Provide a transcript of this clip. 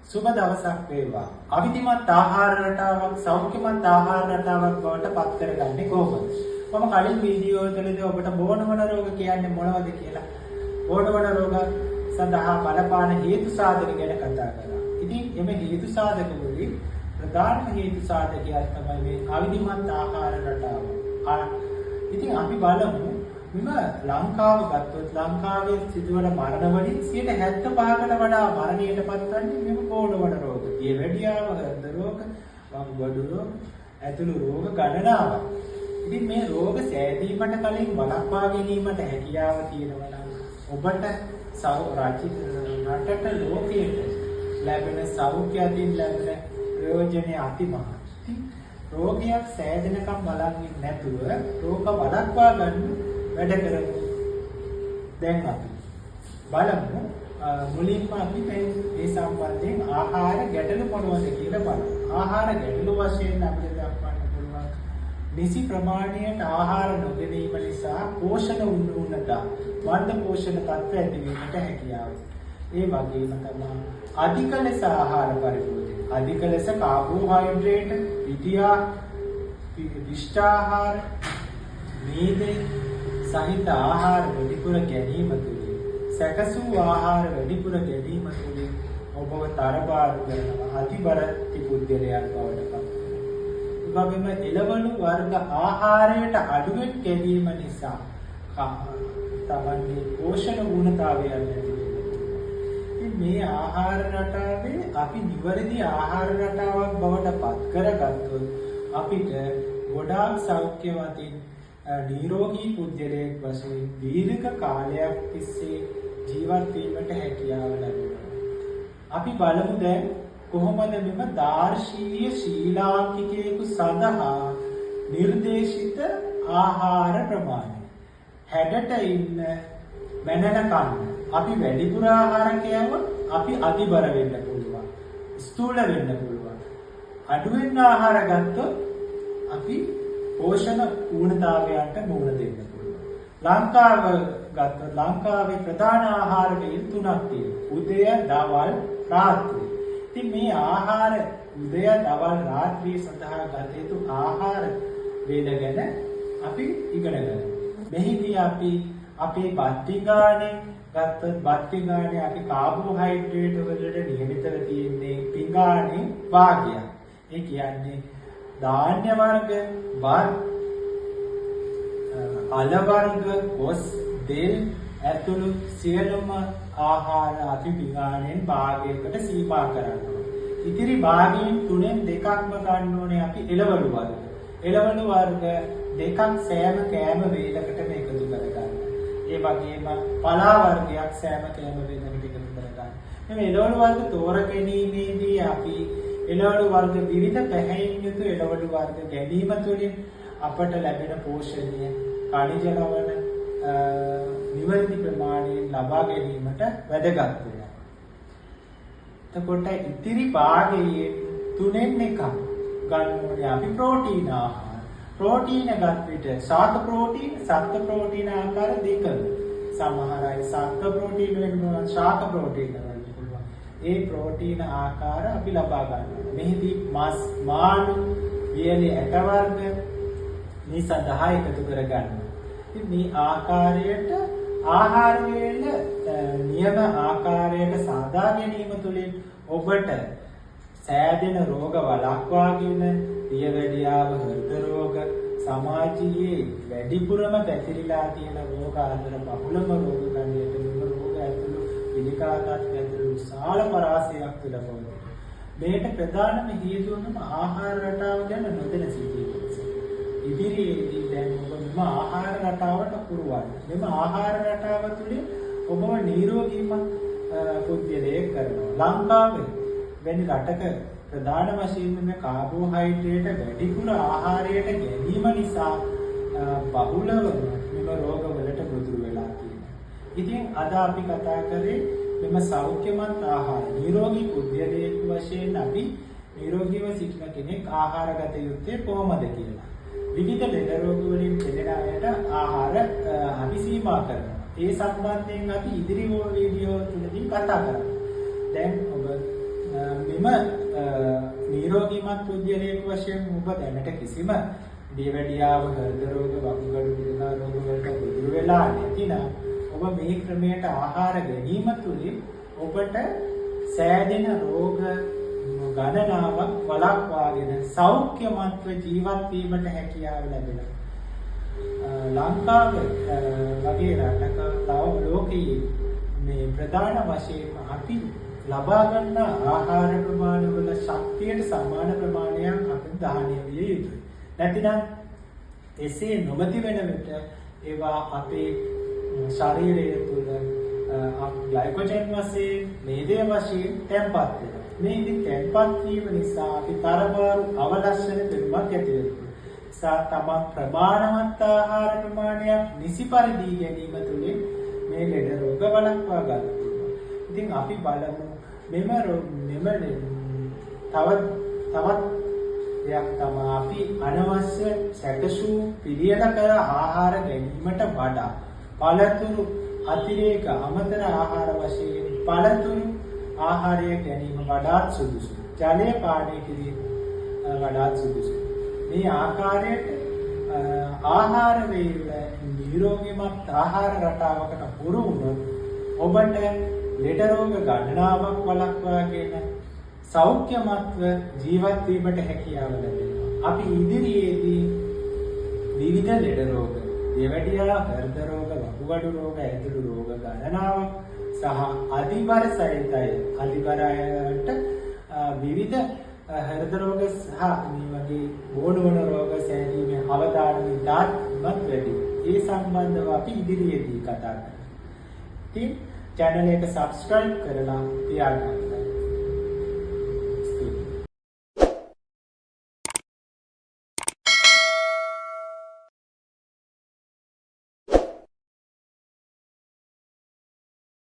සුබ දවසක් වේවා. අවිධිමත් ආහාර රටාවක් සෞඛ්‍යමත් ආහාර රටාවක් බවට පත් කරගන්නේ කොහොමද? මම කලින් වීඩියෝ වලදී ඔබට බෝනවන රෝග කියන්නේ මොනවද කියලා බෝනවන රෝග සඳහා බලපාන හේතු සාධක ගැන කතා කරා. ඉතින් එමේ හේතු සාධක වලින් ප්‍රධානම හේතු සාධකයක් තමයි මේ අවිධිමත් ආහාර රටාව. ඉතින් අපි බලමු මෙම ලංකාව ගත්තොත් ලංකාවේ සිදුවන මරණ වලින් 75%කට වඩා මරණයට පත්වන්නේ මෙම බෝනවන රෝග. දියවැඩියාව, හෘද රෝග, වම්බඩු රෝග, ඇතුළු රෝග ගණනාවක්. ඉතින් මේ රෝග සෑදීමට කලින් වළක්වා ගැනීමට හැකියාව තියෙනවා නම් ඔබට රටට ලෝකයට ලැබෙන සෞඛ්‍ය අතින් ලැබෙන ප්‍රයෝජනය අතිමහත්යි. රෝගයක් සෑදෙනකම් බලන්නේ නැතුව රෝග වළක්වා ගන්න වැඩ කරමු. දැන් අපි බලමු මුලින්ම අපි මේ සම්බන්ධයෙන් ආහාර ගැටලු මොනවද කියලා බලමු. ආහාර ගැටලු වශයෙන් අපිට දක්වන්න පුළුවන් නිසි ප්‍රමාණයට ආහාර නොගැනීම නිසා පෝෂණ උන්නතා වර්ධ පෝෂණ තත්ත්ව ඇතිවීමට හැකියාව. ඒ වගේම තමයි අධික ලෙස ආහාර පරිභෝජනය. අධික ලෙස කාබෝහයිඩ්‍රේට්, විෂ්ඨාහාර, මේද සහිත ආහාර වැඩිපුර ගැනීම තුළින් සැකසූ ආහාර වැඩිපුර ගැනීම තුළින් ඔබව තරබාරු කරනවා අතිබර පුද්ගලයන් බවට පත් වෙනවා. ඒ වගේම එළවලු වර්ග ආහාරයට අඩුවෙන් ගැනීම නිසා තමන්ගේ පෝෂණ ඌනතාවය නැති වෙනවා. මේ ආහාර රටාවේ අපි නිවැරදි ආහාර රටාවක් බවට පත් කරගත්තොත් අපිට ගොඩාක් සෞඛ්‍යවතින් නිරෝගී පුද්ගලයෙක් වශයෙන් දීර්ඝ කාලයක් තිස්සේ ජීවත් වීමට හැකියාව ලැබෙනවා. අපි බලමු දැන් කොහොමද මෙම දාර්ශනික ශීලාංකිකයෙකු සඳහා නිර්දේශිත ආහාර ප්‍රමාණය. හැඩට ඉන්න මැනන කන්න. අපි වැඩිපුර ආහාර කෑවොත් අපි අතිබර වෙන්න පුළුවන්. ස්ථූල වෙන්න පුළුවන්. අඩුවෙන් ආහාර ගත්තොත් අපි පෝෂණ ඌනතාවයන්ට මුහුණ දෙන්න පුළුවන්. ලංකාව ගත්තොත් ලංකාවේ ප්‍රධාන ආහාර වේල් තුනක් තියෙනවා. උදය, දවල්, රාත්‍රී. ඉතින් මේ ආහාර උදය, දවල්, රාත්‍රී සඳහා ගත යුතු ආහාර වේල ගැන අපි ඉගෙන ගන්නවා. මෙහිදී අපි අපේ බත්තිගානේ ගත්තොත් බත්තිගානේ අපි කාබෝහයිඩ්‍රේට් වලට නියමිතව තියෙන්නේ පිඟානේ භාගයක්. ඒ කියන්නේ ධාන්‍ය වර්ග, බත්, අල වර්ග, කොස්, දෙල් ඇතුළු සියලුම ආහාර අපි පිඟානෙන් භාගයකට සීමා කරනවා. ඉතිරි භාගයෙන් 3න් 2ක්ම ගන්න ඕනේ අපි එළවලු වර්ග. එළවලු වර්ග 2ක් සෑම කෑම වේලකටම එකතු කරගන්න. ඒ වගේම පලා වර්ගයක් සෑම කෑම වේලකට එකතු කරගන්න. මේ එළවලු වර්ග තෝරගැනීමේදී අපි එළවලු වර්ග විවිධ පැහැයෙන් යුතු එළවලු වර්ග ගැනීම තුළින් අපට ලැබෙන පෝෂණය khනිජ ලවණ නිවැරදි ප්‍රමාණයෙන් ලබා ගැනීමට වැදගත් වෙනවා. එතකොට ඉතිරි භාගයේ 3න් 1ක් ගන්න ඕනේ අපි ප්‍රෝටීන ආහාර. ප්‍රෝටීන ගත් විට ශාක ප්‍රෝටීන, සත්ත්ව ප්‍රෝටීන ආකාර දෙකක. සමහර අය සත්ත්ව ප්‍රෝටීන වෙනවා, ශාක ප්‍රෝටීන වෙනවා. ඒ ප්‍රෝටීන ආකාර අපි ලබා ගන්නවා. මෙහිදී මස්, මාළු, වියලි ඇට වර්ග මේ සඳහා එකතු කර ගන්නවා. ඉතින් මේ ආකාරයට ආහාර වේල නියම ආකාරයට සාදා ගැනීම තුළින් ඔබට සෑදෙන රෝග වළක්වාගෙන දියවැඩියාව, හෘද රෝග සමාජයේ වැඩිපුරම පැතිරිලා තියෙන රෝග අතර බහුලම රෝග ගණයට මෙම රෝග ඇතුළු පිළිකාගත් ඇතුළු විශාල පරාසයක් තුළ පවතින. මේට ප්‍රධානම හේතුවම ආහාර රටාව ගැන නොදැන සිටීම. ඉදිරියේදී දැන් ඔබ මෙම ආහාර රටාවට පුරවන්න. මෙම ආහාර රටාව තුළින් ඔබව නිරෝගීමත් පුද්ගලයෙක් කරනවා. ලංකාවේ වැනි රටක ප්‍රධාන වශයෙන්ම මේ කාබෝහයිඩ්‍රේට් වැඩිපුර ආහාරයට ගැනීම නිසා බහුලව මෙම රෝගවලට ගොදුරු වෙලා තියෙනවා. ඉතින් අද අපි කතා කරේ මෙම සෞඛ්‍යමත් ආහාර නිරෝගී පුද්ගලයෙක් වශයෙන් අපි නිරෝගීව සිටින කෙනෙක් ආහාර ගත යුත්තේ කොහොමද කියලා. විවිධ ලෙඩ රෝග වලින් පෙළෙන අයට ආහාර අපි සීමා කරනවා. ඒ සම්බන්ධයෙන් අපි ඉදිරි වීඩියෝ තුනදී කතා කරමු. දැන් ඔබ මෙම නිරෝගීමත් පුද්ගලයෙක් වශයෙන් ඔබ දැනට කිසිම දියවැඩියාව හෘද රෝග වකුගඩු පිළිකා රෝග වලට ගොදුරු වෙලා නැතිනම් ඔබ මේ ක්‍රමයට ආහාර ගැනීම තුළින් ඔබට සෑදෙන රෝග ගණනාවක් වළක්වාගෙන සෞඛ්‍යමත්ව ජීවත් වීමට හැකියාව ලැබෙනවා. ලංකාව වගේ රටක තව ලෝකයේ මේ ප්‍රධාන වශයෙන් අපි ලබා ගන්න ආහාර ප්‍රමාණවල ශක්තියට සමාන ප්‍රමාණයක් අපි දාහනය විය යුතුයි. නැතිනම් එසේ නොමැති වෙන විට ඒවා අපේ ශරීරය තුළ ග්ලයිකෝජන් වශයෙන් මේදය වශයෙන් තැන්පත් වෙනවා. මේ ඉතින් තැන්පත් වීම නිසා අපි තරමාරු අවලක්ෂණ පෙනුමක් ඇති වෙනවා. තමන් ප්‍රමාණවත් ආහාර ප්‍රමාණයක් නිසි පරිදි ගැනීම තුළින් මේ ලෙඩ රෝග වළක්වා ගන්න පුළුවන්. ඉතින් අපි බලමු තවත් දෙයක් තමයි අපි අනවශ්‍ය සැකසූ පිළියෙල කර ආහාර ගැනීමට වඩා පළතුරු අතිරේක අමතර ආහාර වශයෙන් පළතුරු ආහාරය ගැනීම වඩාත් සුදුසුයි. ජලය පානය කිරීම වඩාත් සුදුසුයි. මේ ආකාරයට ආහාර වේල නිරෝගීමත් ආහාර රටාවකට පුරු වුණොත් ඔබට ලෙඩ රෝග ගණනාවක් වළක්වාගෙන සෞඛ්‍යමත්ව ජීවත් වීමට හැකියාව ලැබෙනවා. අපි ඉදිරියේදී විවිධ ලෙඩ රෝග, දියවැඩියා, හෘද රෝග, වකුගඩු රෝග ඇතුළු රෝග ගණනාවක් සහ අධිබර සහිතය අධිබරයට විවිධ හෘද රෝග සහ මේ වගේ බෝඩවන රෝග සෑදීමේ අවධානය ඉතාමත් වැඩි. ඒ සම්බන්ධව අපි ඉදිරියේදී කතා කරමු. ඉතින් channel එක subscribe කරලා තියාගන්න.